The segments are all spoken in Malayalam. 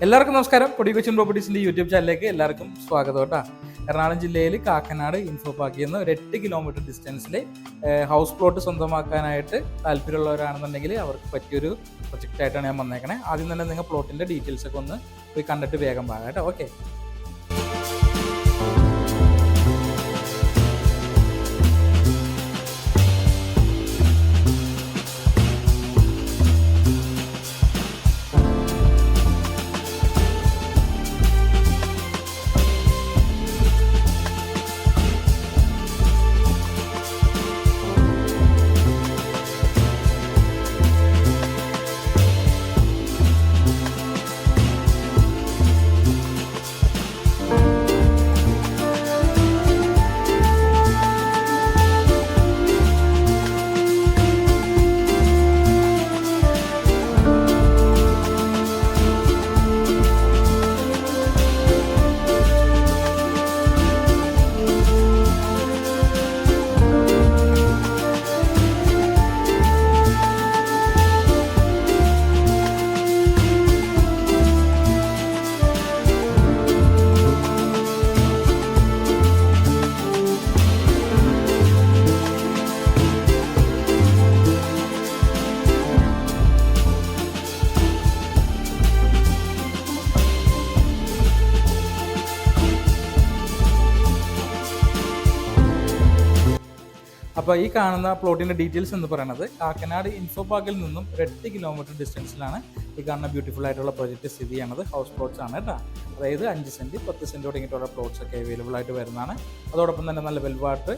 എല്ലാവർക്കും നമസ്കാരം. കൊടി കൊച്ചിൻ പ്രോപ്പർട്ടീസിൻ്റെ യൂട്യൂബ് ചാനലിലേക്ക് എല്ലാവർക്കും സ്വാഗതം കേട്ടോ. എറണാകുളം ജില്ലയിൽ കാക്കനാട് ഇൻഫോ പാർക്കിൽ നിന്ന് ഒരു 8 കിലോമീറ്റർ ഡിസ്റ്റൻസിൽ ഹൗസ് പ്ലോട്ട് സ്വന്തമാക്കാനായിട്ട് താല്പര്യമുള്ളവരാണെന്നുണ്ടെങ്കിൽ അവർക്ക് പറ്റിയൊരു പ്രൊജക്റ്റായിട്ടാണ് ഞാൻ വന്നേക്കണേ. ആദ്യം തന്നെ നിങ്ങൾ പ്ലോട്ടിൻ്റെ ഡീറ്റെയിൽസ് ഒക്കെ ഒന്ന് പോയി കണ്ടിട്ട് വേഗം പോകാം കേട്ടോ. ഓക്കെ. അപ്പോൾ ഈ കാണുന്ന പ്ലോട്ടിൻ്റെ ഡീറ്റെയിൽസ് എന്ന് പറയുന്നത് കാക്കനാട് ഇൻഫോ പാർക്കിൽ നിന്നും 8 കിലോമീറ്റർ ഡിസ്റ്റൻസിലാണ് ഈ കാണുന്ന ബ്യൂട്ടിഫുൾ ആയിട്ടുള്ള പ്രോജക്റ്റ് സ്ഥിതി ചെയ്യുന്നത്. ഹൗസ് പ്ലോട്ട്സ് ആണ് കേട്ടോ. അതായത് 5 സെൻറ്റ് 10 സെൻറ്റ് തുടങ്ങിയിട്ടുള്ള പ്ലോട്ട്സ് ഒക്കെ അവൈലബിൾ ആയിട്ട് വരുന്നതാണ്. അതോടൊപ്പം തന്നെ നല്ല വെൽവാട്ട്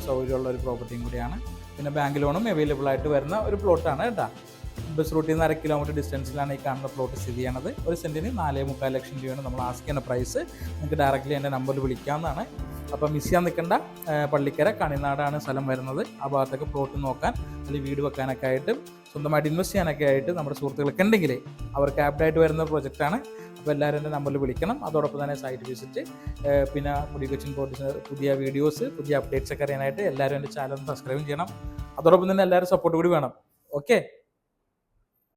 സൗകര്യമുള്ള ഒരു പ്രോപ്പർട്ടിയും കൂടിയാണ്. പിന്നെ ബാങ്ക് ലോണും അവൈലബിൾ ആയിട്ട് വരുന്ന ഒരു പ്ലോട്ടാണ് കേട്ടോ. ബസ് റൂട്ടിൽ നിന്ന് 1/2 കിലോമീറ്റർ ഡിസ്റ്റൻസിലാണ് ഈ കാണുന്ന പ്ലോട്ട് സ്ഥിതി ചെയ്യണത്. ഒരു സെൻറ്റിന് 4.25 ലക്ഷം രൂപയാണ് നമ്മൾ ആസ്ക് ചെയ്യുന്ന പ്രൈസ്. നിങ്ങൾക്ക് ഡയറക്റ്റ്ലി എൻ്റെ നമ്പറിൽ വിളിക്കാവുന്നതാണ്. അപ്പോൾ മിസ് ചെയ്യാൻ നിൽക്കേണ്ട. പള്ളിക്കര കണിനാടാണ് സ്ഥലം വരുന്നത്. ആ ഭാഗത്തൊക്കെ പ്ലോട്ട് നോക്കാൻ അല്ലെങ്കിൽ വീട് വെക്കാനൊക്കെ ആയിട്ട് സ്വന്തമായിട്ട് ഇൻവെസ്റ്റ് ചെയ്യാനൊക്കെ ആയിട്ട് നമ്മുടെ സുഹൃത്തുക്കൾക്ക് ഉണ്ടെങ്കിൽ അവർക്ക് ആപ്റ്റായിട്ട് വരുന്ന പ്രൊജക്റ്റാണ്. അപ്പോൾ എല്ലാവരും എൻ്റെ നമ്പറിൽ വിളിക്കണം. അതോടൊപ്പം തന്നെ സൈറ്റ് വിസിറ്റ്, പിന്നെ കൊടി കൊച്ചിൻ പ്രോപ്പർട്ടീസിൻ്റെ പുതിയ വീഡിയോസ്, പുതിയ അപ്ഡേറ്റ്സ് ഒക്കെ അറിയാനായിട്ട് എല്ലാവരും എൻ്റെ ചാനൽ സബ്സ്ക്രൈബ് ചെയ്യണം. അതോടൊപ്പം തന്നെ എല്ലാവരും സപ്പോർട്ട് കൂടി വേണം. ഓക്കെ.